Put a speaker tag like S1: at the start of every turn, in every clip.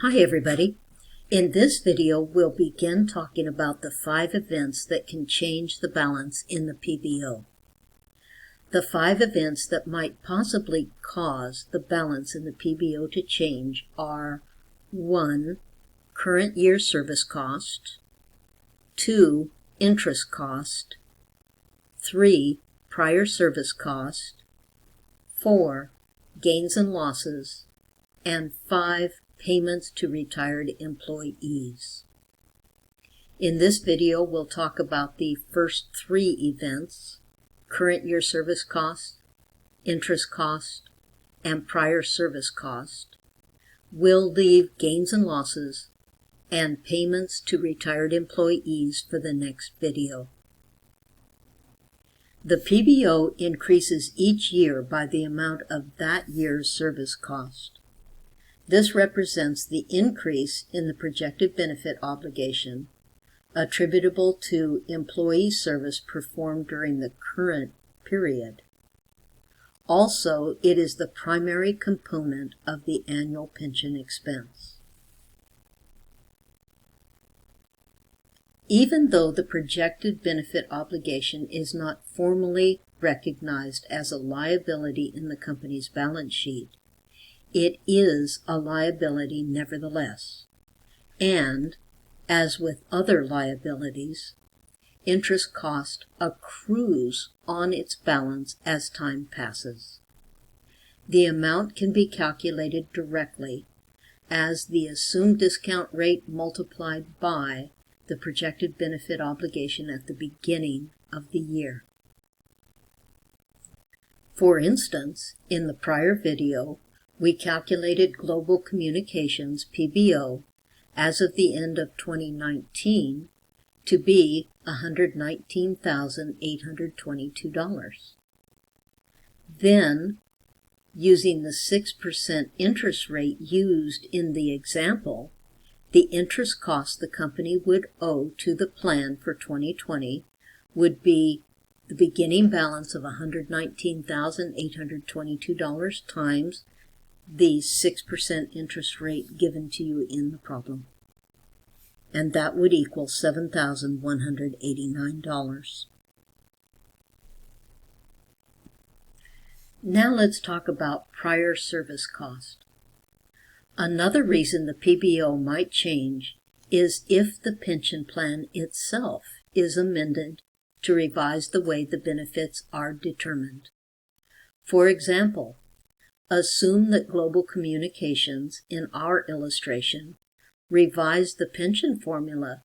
S1: Hi everybody. In this video we'll begin talking about the 5 events that can change the balance in the PBO. The 5 events that might possibly cause the balance in the PBO to change are 1. Current year service cost, 2. Interest cost, 3. Prior service cost, 4. Gains and losses, and 5. Payments to retired employees. In this video, we'll talk about the first 3 events: current year service cost, interest cost, and prior service cost. We'll leave gains and losses and payments to retired employees for the next video. The PBO increases each year by the amount of that year's service cost. This represents the increase in the projected benefit obligation attributable to employee service performed during the current period. Also, it is the primary component of the annual pension expense. Even though the projected benefit obligation is not formally recognized as a liability in the company's balance sheet, it is a liability nevertheless, and, as with other liabilities, interest cost accrues on its balance as time passes. The amount can be calculated directly as the assumed discount rate multiplied by the projected benefit obligation at the beginning of the year. For instance, in the prior video, we calculated Global Communications PBO as of the end of 2019 to be $119,822. Then, using the 6% interest rate used in the example, the interest cost the company would owe to the plan for 2020 would be the beginning balance of $119,822 times the 6% interest rate given to you in the problem. And that would equal $7,189. Now let's talk about prior service cost. Another reason the PBO might change is if the pension plan itself is amended to revise the way the benefits are determined. For example, assume that Global Communications, in our illustration, revised the pension formula.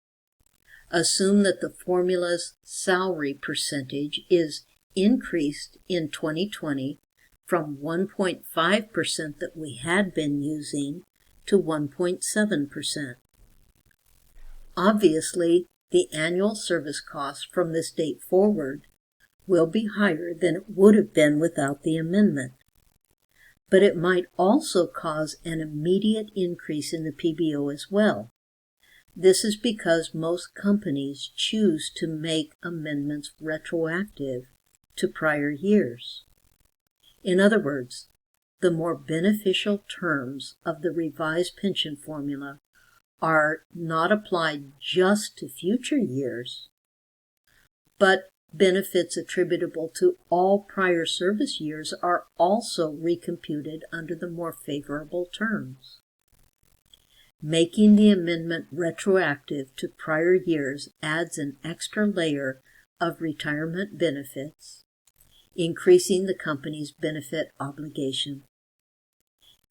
S1: Assume that the formula's salary percentage is increased in 2020 from 1.5% that we had been using to 1.7%. Obviously, the annual service cost from this date forward will be higher than it would have been without the amendment. But it might also cause an immediate increase in the PBO as well. This is because most companies choose to make amendments retroactive to prior years. In other words, the more beneficial terms of the revised pension formula are not applied just to future years, but benefits attributable to all prior service years are also recomputed under the more favorable terms. Making the amendment retroactive to prior years adds an extra layer of retirement benefits, increasing the company's benefit obligation.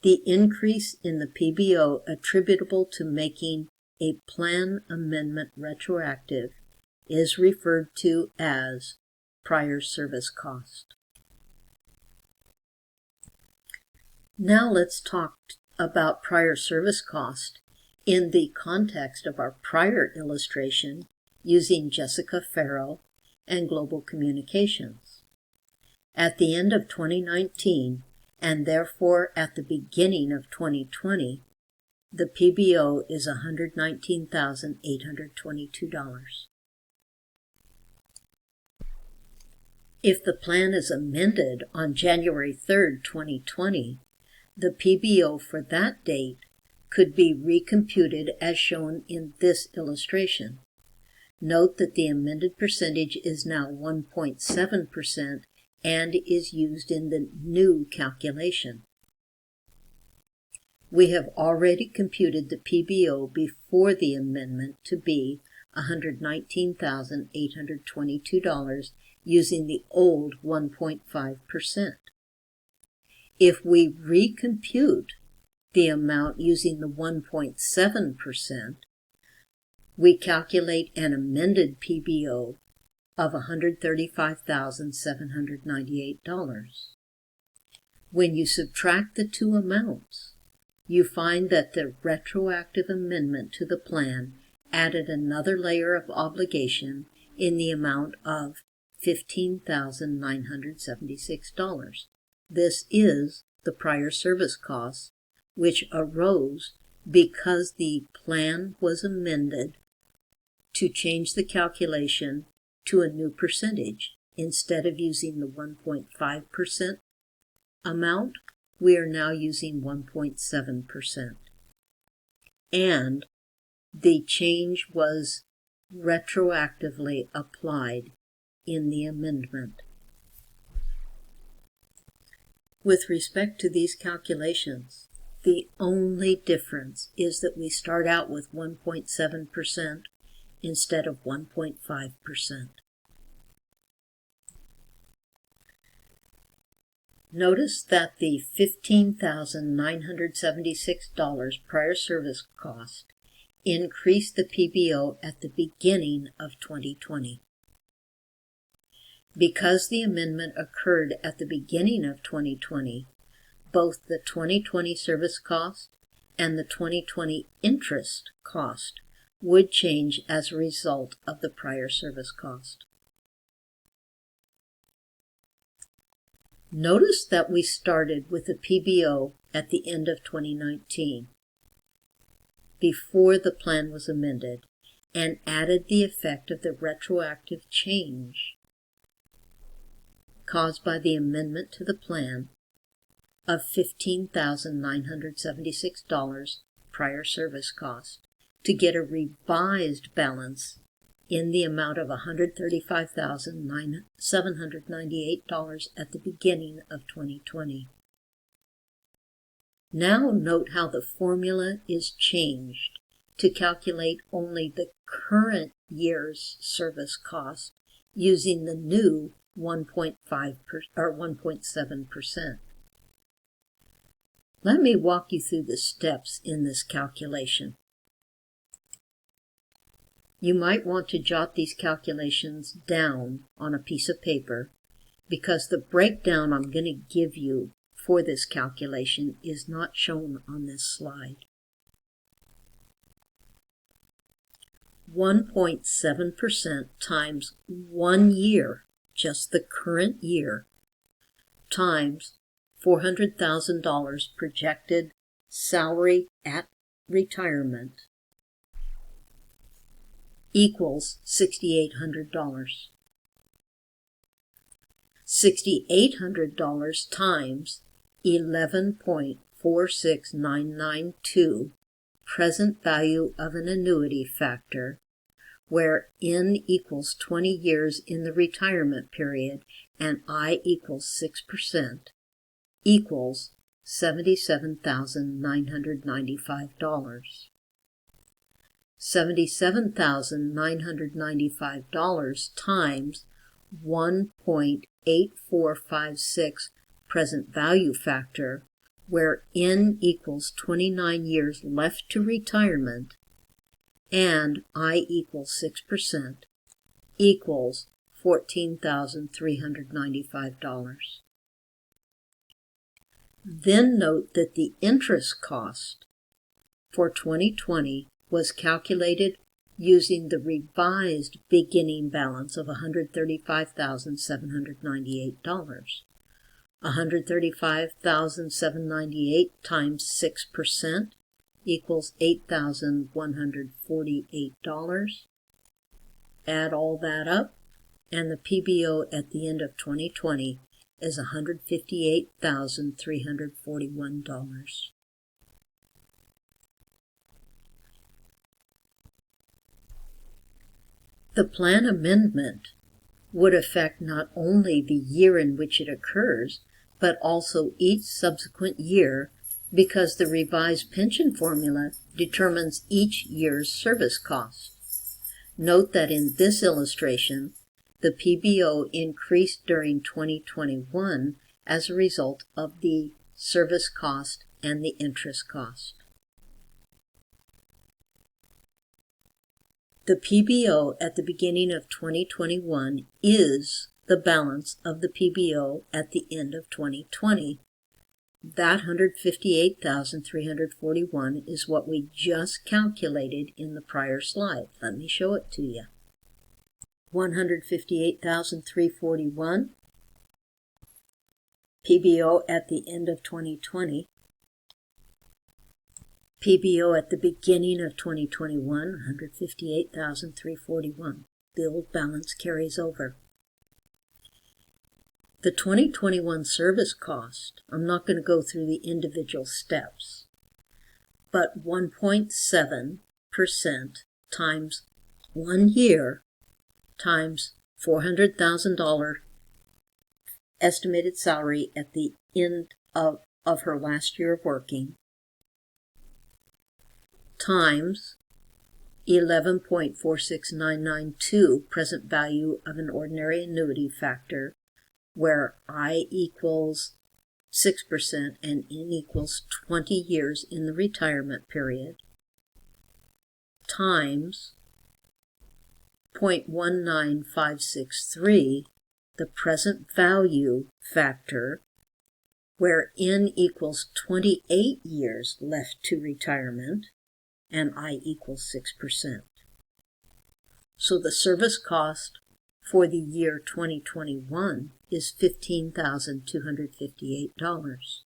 S1: The increase in the PBO attributable to making a plan amendment retroactive is referred to as prior service cost. Now let's talk about prior service cost in the context of our prior illustration using Jessica Farrow and Global Communications. At the end of 2019, and therefore at the beginning of 2020, the PBO is $119,822. If the plan is amended on January 3, 2020, the PBO for that date could be recomputed as shown in this illustration. Note that the amended percentage is now 1.7% and is used in the new calculation. We have already computed the PBO before the amendment to be $119,822 using the old 1.5%. If we recompute the amount using the 1.7%, we calculate an amended PBO of $135,798. When you subtract the two amounts, you find that the retroactive amendment to the plan added another layer of obligation in the amount of $15,976. This is the prior service costs, which arose because the plan was amended to change the calculation to a new percentage. Instead of using the 1.5% amount, we are now using 1.7%. And the change was retroactively applied in the amendment. With respect to these calculations, the only difference is that we start out with 1.7% instead of 1.5%. Notice that the $15,976 prior service cost increased the PBO at the beginning of 2020. Because the amendment occurred at the beginning of 2020, both the 2020 service cost and the 2020 interest cost would change as a result of the prior service cost. Notice that we started with a PBO at the end of 2019, before the plan was amended, and added the effect of the retroactive change caused by the amendment to the plan of $15,976 prior service cost to get a revised balance in the amount of $135,798 at the beginning of 2020. Now note how the formula is changed to calculate only the current year's service cost using the new 1.7%. Let me walk you through the steps in this calculation. You might want to jot these calculations down on a piece of paper because the breakdown I'm going to give you for this calculation is not shown on this slide. 1.7% times 1 year, just the current year, times $400,000 projected salary at retirement equals $6,800. $6,800 times 11.46992 present value of an annuity factor, where N equals 20 years in the retirement period and I equals 6%, equals $77,995. $77,995 times 1.8456 present value factor, where N equals 29 years left to retirement and I equals 6%, equals $14,395. Then note that the interest cost for 2020 was calculated using the revised beginning balance of $135,798. $135,798 times 6% equals $8,148. Add all that up, and the PBO at the end of 2020 is $158,341. The plan amendment would affect not only the year in which it occurs, but also each subsequent year, because the revised pension formula determines each year's service cost. Note that in this illustration, the PBO increased during 2021 as a result of the service cost and the interest cost. The PBO at the beginning of 2021 is the balance of the PBO at the end of 2020. That $158,341 is what we just calculated in the prior slide. Let me show it to you. $158,341 PBO at the end of 2020. PBO at the beginning of 2021, $158,341. The old balance carries over. The 2021 service cost, I'm not going to go through the individual steps, but 1.7% times 1 year times $400,000 estimated salary at the end of her last year of working, times 11.46992 present value of an ordinary annuity factor, where I equals 6% and N equals 20 years in the retirement period, times 0.19563, the present value factor, where N equals 28 years left to retirement, and I equals 6%. So the service cost for the year 2021 is $15,258.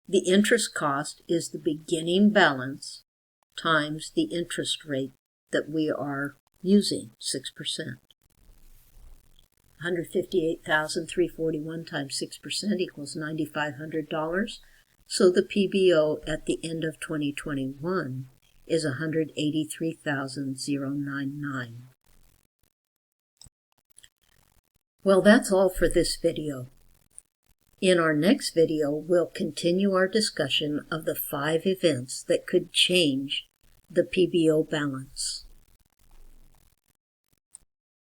S1: The interest cost is the beginning balance times the interest rate that we are using, 6%. $158,341 times 6% equals $9,500. So the PBO at the end of 2021 is $183,099. Well, that's all for this video. In our next video, we'll continue our discussion of the 5 events that could change the PBO balance.